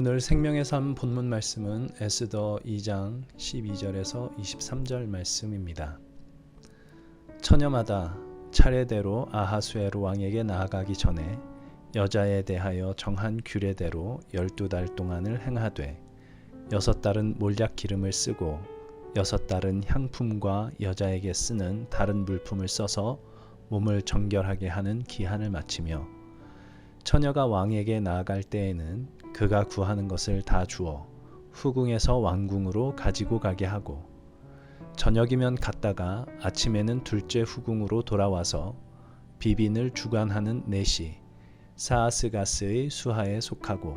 오늘 생명의 삶 본문 말씀은 에스더 2장 12절에서 23절 말씀입니다. 처녀마다 차례대로 아하수에로 왕에게 나아가기 전에 여자에 대하여 정한 규례대로 12달 동안을 행하되 6달은 몰약 기름을 쓰고 6달은 향품과 여자에게 쓰는 다른 물품을 써서 몸을 정결하게 하는 기한을 마치며 처녀가 왕에게 나아갈 때에는 그가 구하는 것을 다 주어 후궁에서 왕궁으로 가지고 가게 하고 저녁이면 갔다가 아침에는 둘째 후궁으로 돌아와서 비빈을 주관하는 넷이 사아스가스의 수하에 속하고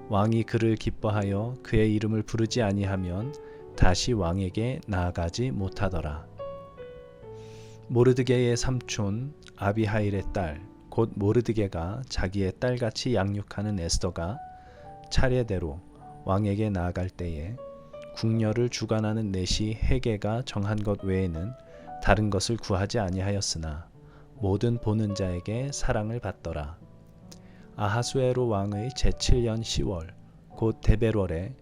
왕이 그를 기뻐하여 그의 이름을 부르지 아니하면 다시 왕에게 나아가지 못하더라. 모르드게의 삼촌 아비하일의 딸 곧 모르드게가 자기의 딸같이 양육하는 에스더가 차례대로 왕에게 나아갈 때에 궁녀를 주관하는 넷이 헤게가 정한 것 외에는 다른 것을 구하지 아니하였으나 모든 보는 자에게 사랑을 받더라. 아하수에로 왕의 제7년 10월 곧 데벨월에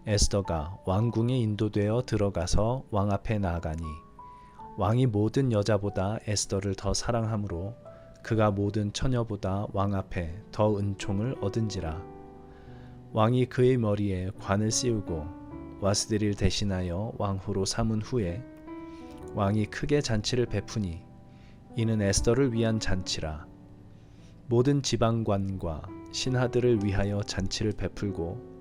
에스더가 왕궁에 인도되어 들어가서 왕 앞에 나아가니 왕이 모든 여자보다 에스더를 더 사랑하므로 그가 모든 처녀보다 왕 앞에 더 은총을 얻은지라. 왕이 그의 머리에 관을 씌우고 와스디를 대신하여 왕후로 삼은 후에 왕이 크게 잔치를 베푸니 이는 에스더를 위한 잔치라. 모든 지방관과 신하들을 위하여 잔치를 베풀고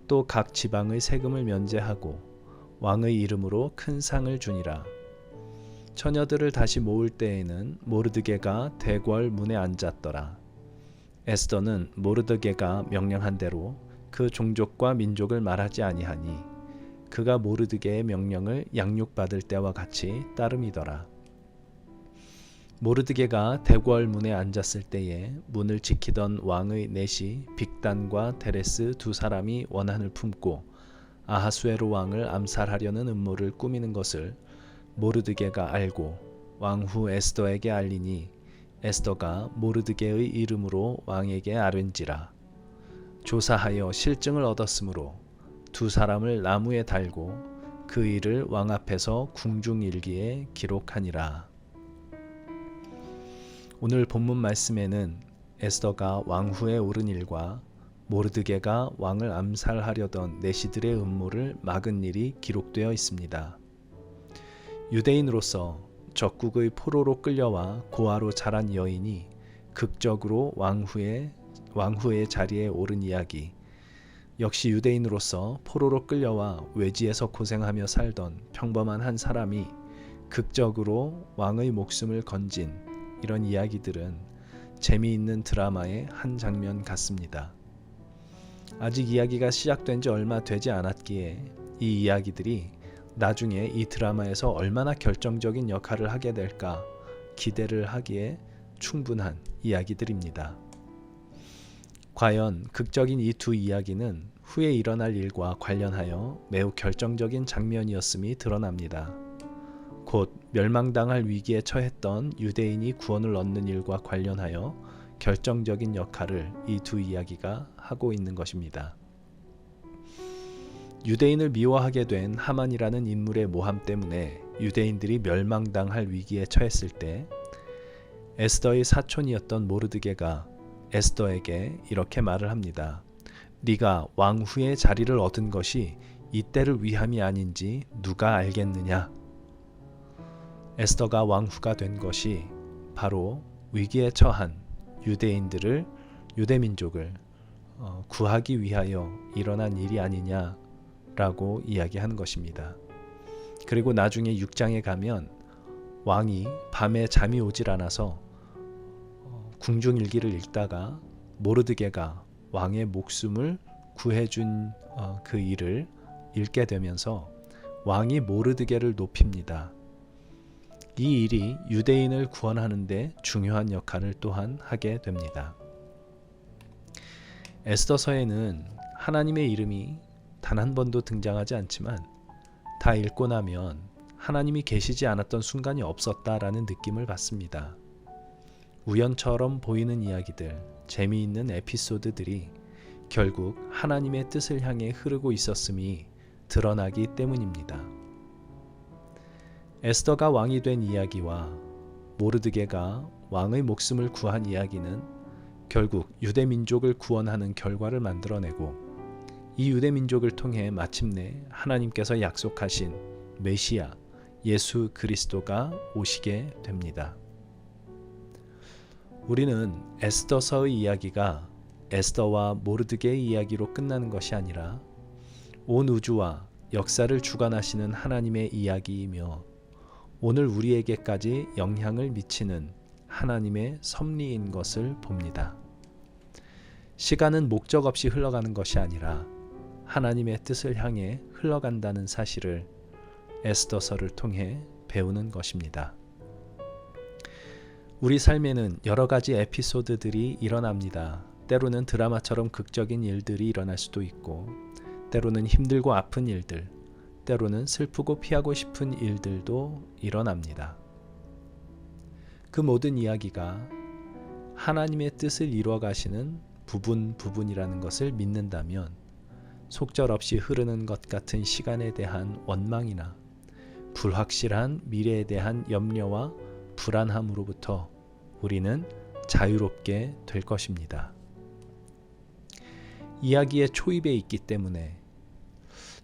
또 각 지방의 세금을 면제하고 왕의 이름으로 큰 상을 주니라. 처녀들을 다시 모을 때에는 모르드게가 대궐 문에 앉았더라. 에스더는 모르드게가 명령한 대로 그 종족과 민족을 말하지 아니하니 그가 모르드게의 명령을 양육받을 때와 같이 따름이더라. 모르드게가 대궐 문에 앉았을 때에 문을 지키던 왕의 넷이 빅단과 데레스 두 사람이 원한을 품고 아하수에로 왕을 암살하려는 음모를 꾸미는 것을 모르드게가 알고 왕후 에스더에게 알리니 에스더가 모르드게의 이름으로 왕에게 아뢰ን지라. 조사하여 실증을 얻었으므로 두 사람을 나무에 달고 그 일을 왕 앞에서 궁중일기에 기록하니라. 오늘 본문 말씀에는 에스더가 왕후에 오른 일과 모르드게가 왕을 암살하려던 내시들의 음모를 막은 일이 기록되어 있습니다. 유대인으로서 적국의 포로로 끌려와 고아로 자란 여인이 극적으로 왕후의 자리에 오른 이야기, 역시 유대인으로서 포로로 끌려와 외지에서 고생하며 살던 평범한 한 사람이 극적으로 왕의 목숨을 건진 이런 이야기들은 재미있는 드라마의 한 장면 같습니다. 아직 이야기가 시작된 지 얼마 되지 않았기에 이 이야기들이 나중에 이 드라마에서 얼마나 결정적인 역할을 하게 될까 기대를 하기에 충분한 이야기들입니다. 과연 극적인 이 두 이야기는 후에 일어날 일과 관련하여 매우 결정적인 장면이었음이 드러납니다. 곧 멸망당할 위기에 처했던 유대인이 구원을 얻는 일과 관련하여 결정적인 역할을 이 두 이야기가 하고 있는 것입니다. 유대인을 미워하게 된 하만이라는 인물의 모함 때문에 유대인들이 멸망당할 위기에 처했을 때 에스더의 사촌이었던 모르드게가 에스더에게 이렇게 말을 합니다. 네가 왕후의 자리를 얻은 것이 이때를 위함이 아닌지 누가 알겠느냐? 에스더가 왕후가 된 것이 바로 위기에 처한 유대민족을 구하기 위하여 일어난 일이 아니냐라고 이야기하는 것입니다. 그리고 나중에 6장에 가면 왕이 밤에 잠이 오질 않아서 궁중일기를 읽다가 모르드게가 왕의 목숨을 구해준 그 일을 읽게 되면서 왕이 모르드게를 높입니다. 이 일이 유대인을 구원하는 데 중요한 역할을 또한 하게 됩니다. 에스더서에는 하나님의 이름이 단 한 번도 등장하지 않지만 다 읽고 나면 하나님이 계시지 않았던 순간이 없었다라는 느낌을 받습니다. 우연처럼 보이는 이야기들, 재미있는 에피소드들이 결국 하나님의 뜻을 향해 흐르고 있었음이 드러나기 때문입니다. 에스더가 왕이 된 이야기와 모르드게가 왕의 목숨을 구한 이야기는 결국 유대 민족을 구원하는 결과를 만들어내고 이 유대 민족을 통해 마침내 하나님께서 약속하신 메시아 예수 그리스도가 오시게 됩니다. 우리는 에스더서의 이야기가 에스더와 모르드게의 이야기로 끝나는 것이 아니라 온 우주와 역사를 주관하시는 하나님의 이야기이며 오늘 우리에게까지 영향을 미치는 하나님의 섭리인 것을 봅니다. 시간은 목적 없이 흘러가는 것이 아니라 하나님의 뜻을 향해 흘러간다는 사실을 에스더서를 통해 배우는 것입니다. 우리 삶에는 여러 가지 에피소드들이 일어납니다. 때로는 드라마처럼 극적인 일들이 일어날 수도 있고 때로는 힘들고 아픈 일들, 때로는 슬프고 피하고 싶은 일들도 일어납니다. 그 모든 이야기가 하나님의 뜻을 이루어 가시는 부분이라는 것을 믿는다면 속절없이 흐르는 것 같은 시간에 대한 원망이나 불확실한 미래에 대한 염려와 불안함으로부터 우리는 자유롭게 될 것입니다. 이야기의 초입에 있기 때문에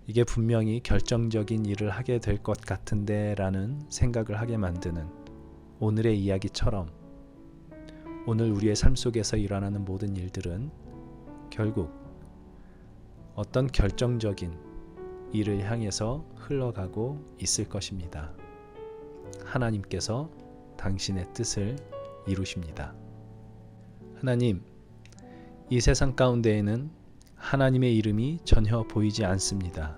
이게 분명히 결정적인 일을 하게 될 것 같은데 라는 생각을 하게 만드는 오늘의 이야기처럼 오늘 우리의 삶 속에서 일어나는 모든 일들은 결국 어떤 결정적인 일을 향해서 흘러가고 있을 것입니다. 하나님께서 당신의 뜻을 이루십니다. 하나님, 이 세상 가운데에는 하나님의 이름이 전혀 보이지 않습니다.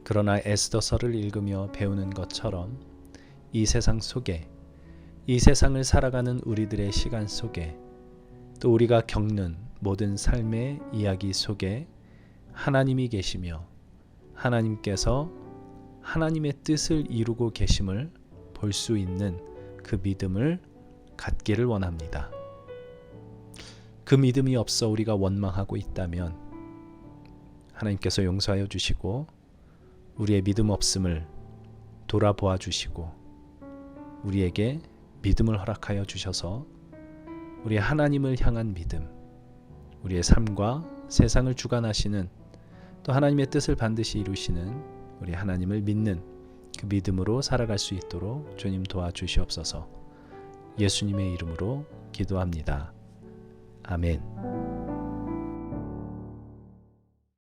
그러나 에스더서를 읽으며 배우는 것처럼 이 세상 속에, 이 세상을 살아가는 우리들의 시간 속에, 또 우리가 겪는 모든 삶의 이야기 속에 하나님이 계시며 하나님께서 하나님의 뜻을 이루고 계심을 볼 수 있는 그 믿음을 갖기를 원합니다. 그 믿음이 없어 우리가 원망하고 있다면 하나님께서 용서하여 주시고 우리의 믿음 없음을 돌아보아 주시고 우리에게 믿음을 허락하여 주셔서 우리 하나님을 향한 믿음, 우리의 삶과 세상을 주관하시는 또 하나님의 뜻을 반드시 이루시는 우리 하나님을 믿는 그 믿음으로 살아갈 수 있도록 주님 도와주시옵소서. 예수님의 이름으로 기도합니다. 아멘.